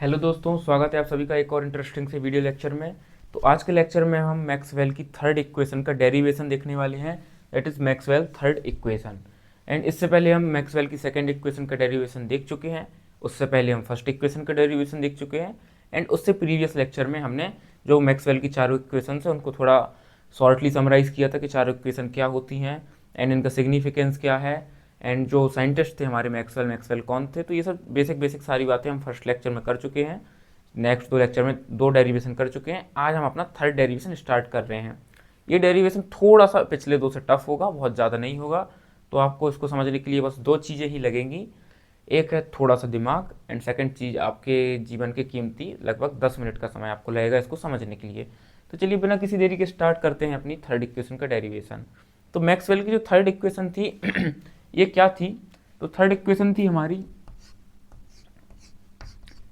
Hello दोस्तों, स्वागत है आप सभी का एक और इंटरेस्टिंग से वीडियो लेक्चर में। तो आज के लेक्चर में हम मैक्सवेल की थर्ड इक्वेशन का डेरिवेशन देखने वाले हैं, that is Maxwell third equation. And इससे पहले हम मैक्सवेल की सेकंड इक्वेशन का डेरिवेशन देख चुके हैं, उससे पहले हम फर्स्ट इक्वेशन का डेरिवेशन देख चुके हैं, एंड उससे प्रीवियस लेक्चर में हमने जो मैक्सवेल की चारों इक्वेशन है उनको थोड़ा शॉर्टली समराइज़ किया था कि चारों इक्वेशन क्या होती हैं एंड इनका सिग्निफिकेंस क्या है, एंड जो साइंटिस्ट थे हमारे मैक्सवेल कौन थे। तो ये सब बेसिक सारी बातें हम फर्स्ट लेक्चर में कर चुके हैं। नेक्स्ट दो लेक्चर में दो डेरिवेशन कर चुके हैं। आज हम अपना थर्ड डेरिवेशन स्टार्ट कर रहे हैं। ये डेरिवेशन थोड़ा सा पिछले दो से टफ होगा, बहुत ज़्यादा नहीं होगा। तो आपको इसको समझने के लिए बस दो चीज़ें ही लगेंगी, एक है थोड़ा सा दिमाग, एंड सेकंड चीज़ आपके जीवन के कीमती लगभग 10 मिनट का समय आपको लगेगा इसको समझने के लिए। तो चलिए बिना किसी देरी के स्टार्ट करते हैं अपनी थर्ड इक्वेशन का डेरिवेशन। तो मैक्सवेल की जो थर्ड इक्वेशन थी ये क्या थी? तो थर्ड इक्वेशन थी हमारी,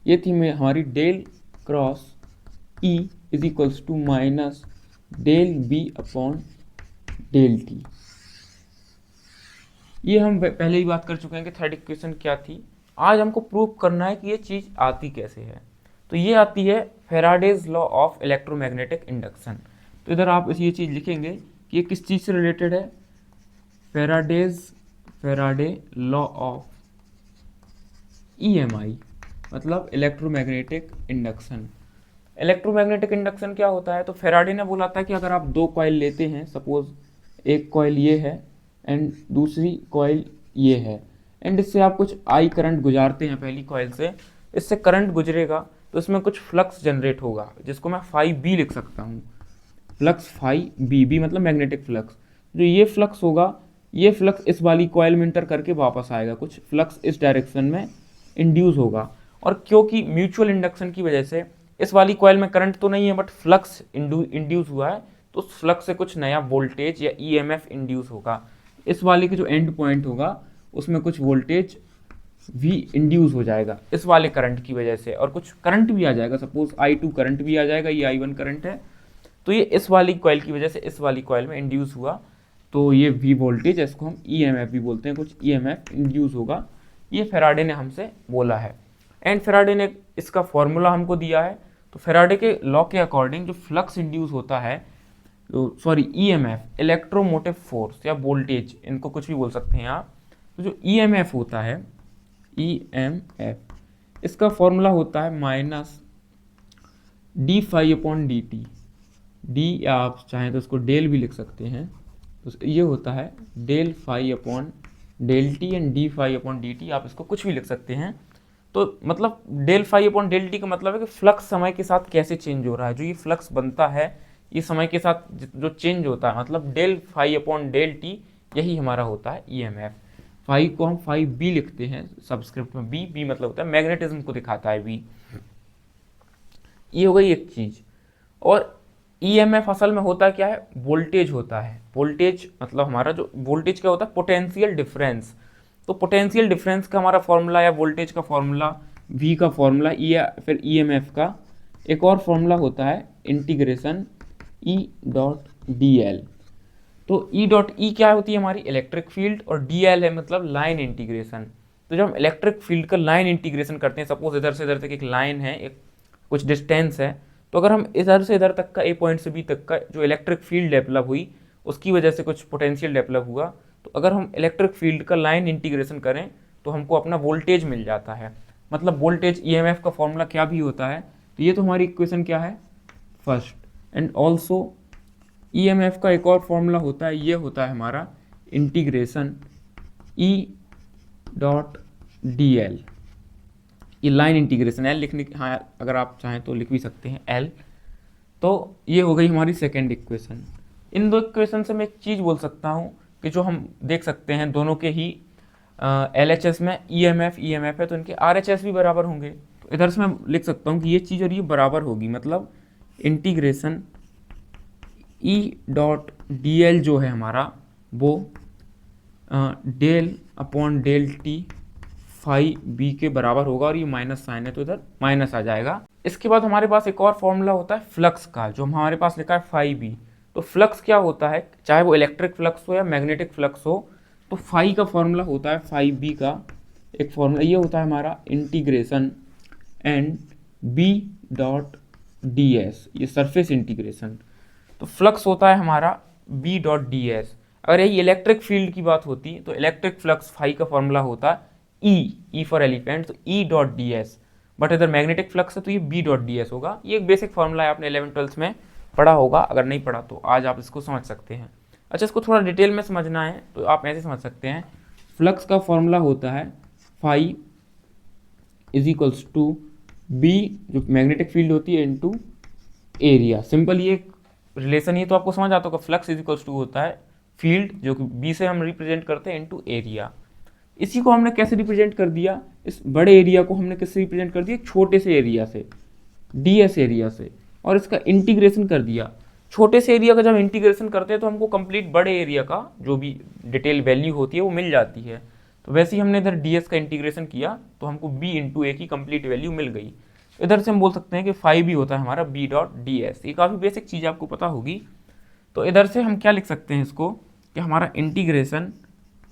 ये थी हमारी del cross E is equals to minus del B upon del T. ये हम पहले ही बात कर चुके हैं कि थर्ड इक्वेशन क्या थी। आज हमको प्रूव करना है कि ये चीज़ आती कैसे है। तो ये आती है Faraday's law of electromagnetic induction. तो इधर आप ये चीज़ लिखेंगे कि ये किस चीज़ से रिलेटेड है। फेराडे लॉ ऑफ EMI मतलब इलेक्ट्रोमैग्नेटिक इंडक्शन। इलेक्ट्रोमैग्नेटिक इंडक्शन क्या होता है? तो फेराडे ने बोला था कि अगर आप दो कॉइल लेते हैं, सपोज एक कॉइल ये है एंड दूसरी कॉइल ये है, एंड इससे आप कुछ आई करंट गुजारते हैं पहली कॉइल से, इससे करंट गुजरेगा तो इसमें कुछ फ्लक्स जनरेट होगा जिसको मैं फाई बी लिख सकता हूँ। फ्लक्स फाई बी, बी मतलब मैग्नेटिक फ्लक्स। जो ये फ्लक्स होगा, ये फ्लक्स इस वाली कॉइल में इंटर करके वापस आएगा, कुछ फ्लक्स इस डायरेक्शन में इंड्यूस होगा। और क्योंकि म्यूचुअल इंडक्शन की वजह से इस वाली कॉइल में करंट तो नहीं है बट फ्लक्स इंड्यूस हुआ है, तो उस फ्लक्स से कुछ नया वोल्टेज या EMF इंड्यूस होगा। इस वाले के जो एंड पॉइंट होगा उसमें कुछ वोल्टेज भी इंड्यूस हो जाएगा इस वाले करंट की वजह से, और कुछ करंट भी आ जाएगा, सपोज I2 करंट भी आ जाएगा, ये I1 करंट है। तो ये इस वाली कॉइल की वजह से इस वाली कॉइल में इंड्यूस हुआ, तो ये V वोल्टेज, इसको हम EMF भी बोलते हैं, कुछ EMF इंड्यूस होगा। ये फेराडे ने हमसे बोला है, एंड फेराडे ने इसका फॉर्मूला हमको दिया है। तो फेराडे के लॉ के अकॉर्डिंग जो फ्लक्स इंड्यूस होता है, तो सॉरी EMF इलेक्ट्रोमोटिव फोर्स या वोल्टेज, इनको कुछ भी बोल सकते हैं आप। तो जो EMF होता है, EMF, इसका फॉर्मूला होता है minus D phi upon D T. D या आप चाहें तो इसको डेल भी लिख सकते हैं, तो ये होता है del phi upon del T, and D phi upon D T, आप इसको कुछ भी लिख सकते हैं। तो मतलब del phi upon del T का मतलब है कि फ्लक्स समय के साथ कैसे चेंज हो रहा है। जो ये फ्लक्स बनता है ये समय के साथ जो चेंज होता है, मतलब del phi upon del T, यही हमारा होता है EMF। फाई को हम फाई बी लिखते हैं सबस्क्रिप्ट में, बी, बी मतलब होता है मैग्नेटिज्म को दिखाता है बी। ये हो गई एक चीज़। और EMF असल में होता क्या है? वोल्टेज होता है। वोल्टेज मतलब हमारा जो वोल्टेज क्या होता है? Potential difference. तो पोटेंशियल डिफरेंस का हमारा फॉर्मूला या वोल्टेज का फॉर्मूला, V का फॉर्मूला, या फिर EMF का एक और फॉर्मूला होता है इंटीग्रेशन E.dl। तो E.E क्या होती है? हमारी इलेक्ट्रिक फील्ड, और dl है मतलब लाइन इंटीग्रेशन। तो जब हम इलेक्ट्रिक फील्ड का लाइन इंटीग्रेशन करते हैं, सपोज इधर से इधर तक एक लाइन है, एक कुछ डिस्टेंस है, तो अगर हम इधर से इधर तक का A पॉइंट से B तक का जो इलेक्ट्रिक फील्ड डेवलप हुई, उसकी वजह से कुछ पोटेंशियल डेवलप हुआ, तो अगर हम इलेक्ट्रिक फील्ड का लाइन इंटीग्रेशन करें तो हमको अपना वोल्टेज मिल जाता है। मतलब वोल्टेज EMF का फॉर्मूला क्या भी होता है। तो ये तो हमारी इक्वेशन क्या है? फर्स्ट। एंड ऑल्सो EMF का एक और फॉर्मूला होता है, ये होता है हमारा इंटीग्रेशन E.dl। ये लाइन इंटीग्रेशन L लिखने, हाँ अगर आप चाहें तो लिख भी सकते हैं L। तो ये हो गई हमारी सेकेंड इक्वेशन। इन दो इक्वेशन से मैं एक चीज़ बोल सकता हूँ कि जो हम देख सकते हैं दोनों के ही LHS में EMF है, तो इनके RHS भी बराबर होंगे। तो इधर से मैं लिख सकता हूँ कि ये चीज़ और ये बराबर होगी, मतलब इंटीग्रेशन E.dl जो है हमारा वो del upon del T phi B के बराबर होगा, और ये माइनस साइन है तो इधर माइनस आ जाएगा। इसके बाद हमारे पास एक और फॉर्मूला होता है फ्लक्स का, जो हमारे पास लिखा है फाई बी। तो फ्लक्स क्या होता है? चाहे वो इलेक्ट्रिक फ्लक्स हो या मैग्नेटिक फ्लक्स हो, तो फाई का फॉर्मूला होता है, फाई बी का एक फॉर्मूला ये होता है हमारा integration and B dot D S, ये सरफेस इंटीग्रेशन। तो फ्लक्स होता है हमारा बी डॉट डी एस। अगर यही इलेक्ट्रिक फील्ड की बात होती तो इलेक्ट्रिक फ्लक्स फाई का फॉर्मूला होता ई फॉर एलिफेंट, तो E dot D S. But इधर मैग्नेटिक फ्लक्स है तो ये बी डॉट डी एस होगा। ये एक बेसिक फॉर्मूला है, आपने 11th-12th में पढ़ा होगा, अगर नहीं पढ़ा तो आज आप इसको समझ सकते हैं। अच्छा, इसको थोड़ा डिटेल में समझना है तो आप ऐसे समझ सकते हैं, फ्लक्स का फॉर्मूला होता है phi is equals to B, जो मैग्नेटिक फील्ड होती है, इनटू एरिया। सिंपल ये रिलेशन ही तो आपको समझ आता होगा। फ्लक्स इज इक्वल्स टू होता है फील्ड, जो कि बी से हम रिप्रेजेंट करते हैं, इनटू एरिया। इसी को हमने कैसे रिप्रेजेंट कर दिया, इस बड़े एरिया को हमने किससे रिप्रेजेंट कर दिया, छोटे से एरिया से, ds एरिया से, और इसका इंटीग्रेशन कर दिया। छोटे से एरिया का जब इंटीग्रेशन करते हैं तो हमको कंप्लीट बड़े एरिया का जो भी डिटेल वैल्यू होती है वो मिल जाती है। तो वैसे ही हमने इधर ds का इंटीग्रेशन किया तो हमको b इंटू ए की कंप्लीट वैल्यू मिल गई। इधर से हम बोल सकते हैं कि फाई भी होता है हमारा b डॉट डी एस। ये काफ़ी बेसिक चीज़ आपको पता होगी। तो इधर से हम क्या लिख सकते हैं इसको, कि हमारा integration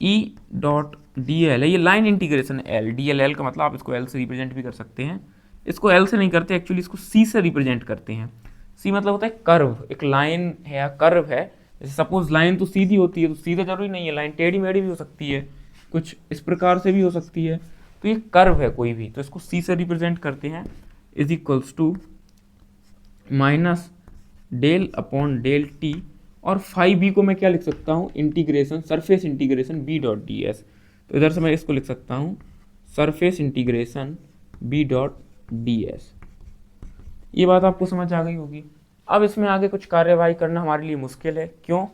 e dot D L है, ये line integration L, D L का मतलब आप इसको एल से रिप्रेजेंट भी कर सकते हैं। इसको एल से नहीं करते, एक्चुअली इसको सी से रिप्रेजेंट करते हैं। सी मतलब होता है कर्व, एक लाइन है या कर्व है। जैसे सपोज लाइन तो सीधी होती है, तो सीधा जरूरी नहीं है, लाइन टेढ़ी मेढ़ी भी हो सकती है, कुछ इस प्रकार से भी हो सकती है। तो ये कर्व है कोई भी, तो इसको सी से रिप्रेजेंट करते हैं, is equals to minus del upon del T, और फाई बी को मैं क्या लिख सकता हूँ, integration surface integration B dot D S. तो इधर से मैं इसको लिख सकता हूँ surface integration B dot D S. ये बात आपको समझ आ गई होगी। अब इसमें आगे कुछ कार्यवाही करना हमारे लिए मुश्किल है, क्यों?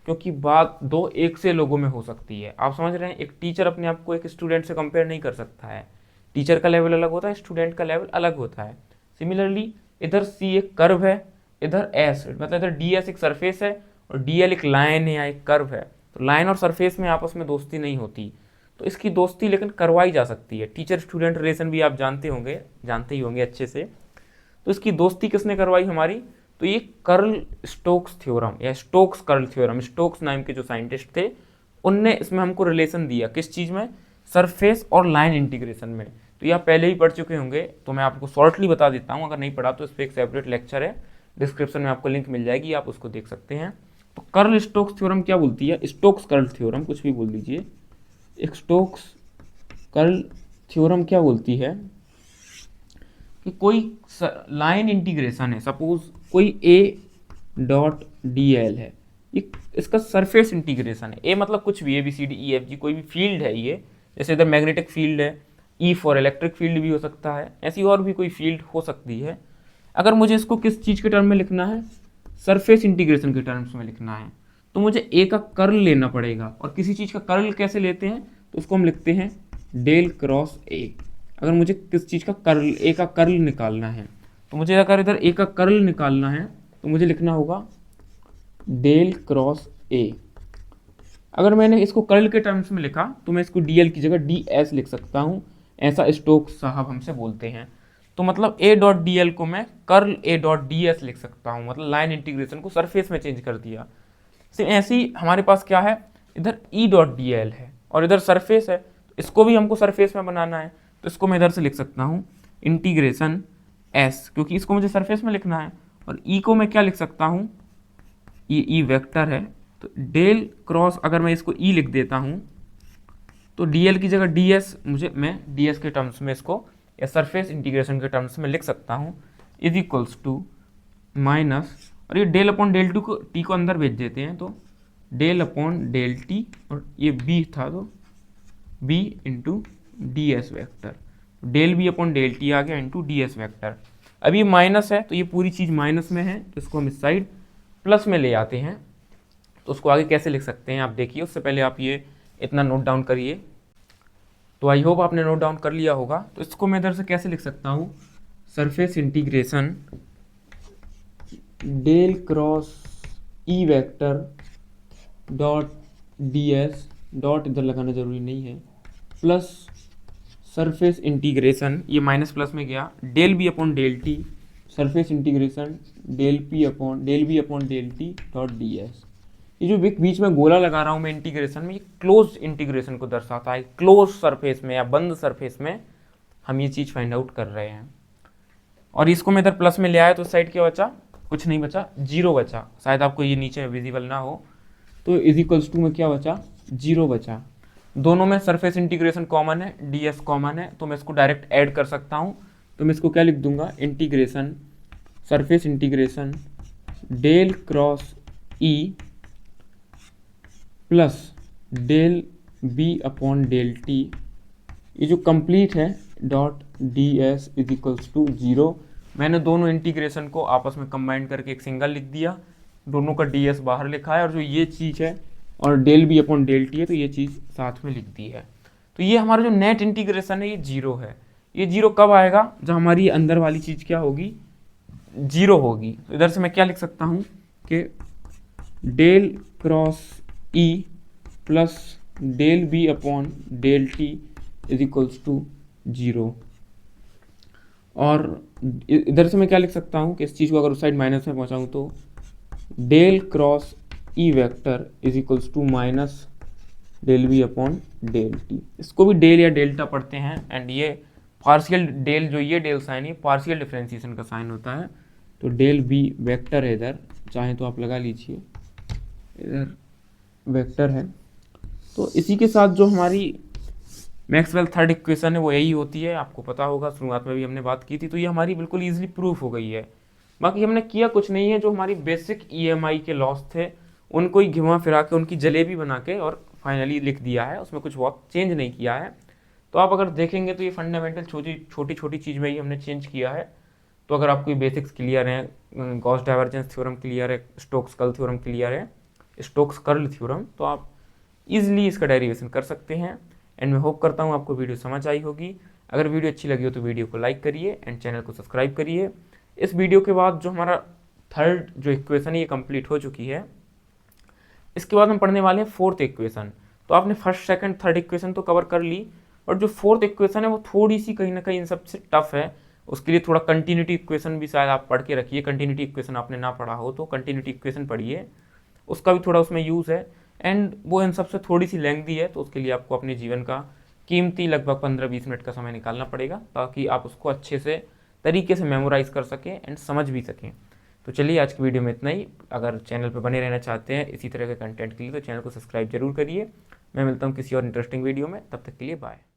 क्योंकि बात दो एक से लोगों में हो सकती है। आप समझ रहे हैं, एक टीचर अपने आप को एक स्टूडेंट से कंपेयर नहीं कर सकता है। टीचर का लेवल अलग होता है, स्टूडेंट का लेवल अलग होता है। सिमिलरली इधर सी एक कर्व है, इधर एस, मतलब इधर डी एस एक सरफेस है और डी एल एक लाइन है या एक कर्व है। तो लाइन और सरफेस में आपस में दोस्ती नहीं होती, तो इसकी दोस्ती लेकिन करवाई जा सकती है। टीचर स्टूडेंट रिलेशन भी आप जानते ही होंगे अच्छे से। तो इसकी दोस्ती किसने करवाई हमारी, तो ये कर्ल स्टोक्स थ्योरम या स्टोक्स कर्ल थ्योरम, स्टोक्स नाम के जो साइंटिस्ट थे उनने इसमें हमको रिलेशन दिया। किस चीज़ में, सरफेस और लाइन इंटीग्रेशन में। तो ये आप पहले ही पढ़ चुके होंगे, तो मैं आपको शॉर्टली बता देता हूँ। अगर नहीं पढ़ा तो इस पर एक सेपरेट लेक्चर है, डिस्क्रिप्शन में आपको लिंक मिल जाएगी, आप उसको देख सकते हैं। तो कर्ल स्टोक्स थ्योरम क्या बोलती है, स्टोक्स कर्ल थ्योरम, कुछ भी बोल दीजिए। एक स्टोक्स कर्ल थ्योरम क्या बोलती है कि कोई लाइन इंटीग्रेशन है, सपोज कोई ए डॉट डी एल है, ये इसका सरफेस इंटीग्रेशन है। ए मतलब कुछ भी, A B C D E F G, कोई भी फील्ड है ये, जैसे इधर मैग्नेटिक फील्ड है, ई फॉर इलेक्ट्रिक फील्ड भी हो सकता है, ऐसी और भी कोई फील्ड हो सकती है। अगर मुझे इसको किस चीज़ के टर्म में लिखना है, सरफेस इंटीग्रेशन के टर्म्स में लिखना है, तो मुझे ए का कर्ल लेना पड़ेगा। और किसी चीज़ का कर्ल कैसे लेते हैं, तो उसको हम लिखते हैं डेल क्रॉस ए। अगर मुझे किस चीज़ का कर्ल, ए का कर्ल निकालना है, तो मुझे अगर इधर ए का कर्ल निकालना है तो मुझे लिखना होगा डेल क्रॉस ए। अगर मैंने इसको कर्ल के टर्म्स में लिखा तो मैं इसको डी एल की जगह डी एस लिख सकता हूँ, ऐसा स्टोक्स साहब हमसे बोलते हैं। तो मतलब ए डॉट डी एल को मैं कर्ल ए डॉट डी एस लिख सकता हूँ, मतलब लाइन इंटीग्रेशन को सरफेस में चेंज कर दिया। ऐसे ही हमारे पास क्या है, इधर ई डॉट डी एल है और इधर सरफेस है, तो इसको भी हमको सरफेस में बनाना है। तो इसको मैं इधर से लिख सकता हूँ इंटीग्रेशन एस, क्योंकि इसको मुझे सरफेस में लिखना है। और ई को मैं क्या लिख सकता हूँ, ये ई वेक्टर है, तो डेल क्रॉस, अगर मैं इसको ई लिख देता हूँ तो डी एल की जगह डी एस, मैं डी एस के टर्म्स में इसको या सरफेस इंटीग्रेशन के टर्म्स में लिख सकता हूँ, इज इक्वल्स टू माइनस, और ये डेल अपॉन डेल टू को टी को अंदर भेज देते हैं, तो डेल अपॉन डेल टी, और ये बी था तो B into D S vector, del B upon del T आ गया इंटू डी एस वैक्टर। अब ये माइनस है तो ये पूरी चीज़ माइनस में है, तो इसको हम इस साइड प्लस में ले आते हैं। तो उसको आगे कैसे लिख सकते हैं आप देखिए, उससे पहले आप ये इतना नोट डाउन करिए। तो आई होप आपने नोट डाउन कर लिया होगा। तो इसको मैं इधर से कैसे लिख सकता हूँ, surface integration del cross E vector dot D S, dot इधर लगाना जरूरी नहीं है, प्लस सरफेस इंटीग्रेशन, ये माइनस प्लस में गया, del B upon del T, surface integration del B upon del T dot D S. ये जो बीच में गोला लगा रहा हूँ मैं इंटीग्रेशन में, ये क्लोज इंटीग्रेशन को दर्शाता है। क्लोज सरफेस में या बंद सरफेस में हम ये चीज़ फाइंड आउट कर रहे हैं। और इसको मैं इधर प्लस में ले आया तो इस साइड क्या बचा, कुछ नहीं बचा, 0 बचा। शायद आपको ये नीचे विजिबल ना हो, तो इज इक्वल्स टू में क्या बचा, 0 बचा। दोनों में सरफेस इंटीग्रेशन कॉमन है, ds कॉमन है, तो मैं इसको डायरेक्ट ऐड कर सकता हूँ। तो मैं इसको क्या लिख दूंगा, integration surface integration del cross E plus del B upon del T, ये जो कंप्लीट है, dot ds is equals to 0। मैंने दोनों इंटीग्रेशन को आपस में कंबाइन करके एक सिंगल लिख दिया, दोनों का ds बाहर लिखा है, और जो ये चीज़ है और del B upon del T है तो ये चीज़ साथ में लिख दी है। तो ये हमारा जो नेट इंटीग्रेशन है ये 0 है। ये 0 कब आएगा, जब हमारी अंदर वाली चीज़ क्या होगी, 0 होगी। तो इधर से मैं क्या लिख सकता हूँ कि del cross E plus del B upon del T is equals to 0। और इधर से मैं क्या लिख सकता हूँ कि इस चीज़ को अगर उस साइड माइनस में पहुँचाऊँ तो del cross E vector is equals to minus del B upon del T. इसको भी डेल या डेल्टा पढ़ते हैं, एंड ये पार्शियल डेल, जो ये डेल साइन है पार्शियल डिफरेंशिएशन का साइन होता है। तो डेल बी वेक्टर है, इधर चाहे तो आप लगा लीजिए, इधर वेक्टर है। तो इसी के साथ जो हमारी मैक्सवेल थर्ड इक्वेशन है वो यही होती है, आपको पता होगा, शुरुआत में भी हमने बात की थी। तो ये हमारी बिल्कुल ईजिली प्रूफ हो गई है। बाकी हमने किया कुछ नहीं है, जो हमारी बेसिक EMI के लॉस थे उनको ही घुमा फिरा के उनकी जलेबी बना के और फाइनली लिख दिया है, उसमें कुछ बहुत चेंज नहीं किया है। तो आप अगर देखेंगे तो ये फंडामेंटल छोटी छोटी चीज़ में ही हमने चेंज किया है। तो अगर आपको बेसिक्स क्लियर हैं, गॉस डाइवर्जेंस थ्योरम क्लियर है, स्टोक्स कर्ल थ्योरम क्लियर है, स्टोक्स कर्ल थ्योरम, तो आप इजीली इसका डेरिवेशन कर सकते हैं। एंड मैं होप करता हूँ आपको वीडियो समझ आई होगी। अगर वीडियो अच्छी लगी हो तो वीडियो को लाइक करिए एंड चैनल को सब्सक्राइब करिए। इस वीडियो के बाद जो हमारा थर्ड जो इक्वेशन है ये कंप्लीट हो चुकी है। इसके बाद हम पढ़ने वाले हैं फोर्थ इक्वेशन। तो आपने फर्स्ट सेकंड थर्ड इक्वेशन तो कवर कर ली, और जो फोर्थ इक्वेशन है वो थोड़ी सी कहीं ना कहीं इन सबसे टफ है। उसके लिए थोड़ा कंटिन्यूटी इक्वेशन भी शायद आप पढ़ के रखिए। कंटिन्यूटी इक्वेशन आपने ना पढ़ा हो तो कंटिन्यूटी इक्वेशन पढ़िए, उसका भी थोड़ा उसमें यूज़ है। एंड वो इन सबसे थोड़ी सी लेंथी है, तो उसके लिए आपको अपने जीवन का कीमती लगभग 15-20 मिनट का समय निकालना पड़ेगा, ताकि आप उसको अच्छे से तरीके से मेमोराइज़ कर सकें एंड समझ भी सकें। तो चलिए आज की वीडियो में इतना ही। अगर चैनल पर बने रहना चाहते हैं इसी तरह के कंटेंट के लिए तो चैनल को सब्सक्राइब जरूर करिए। मैं मिलता हूँ किसी और इंटरेस्टिंग वीडियो में, तब तक के लिए बाय।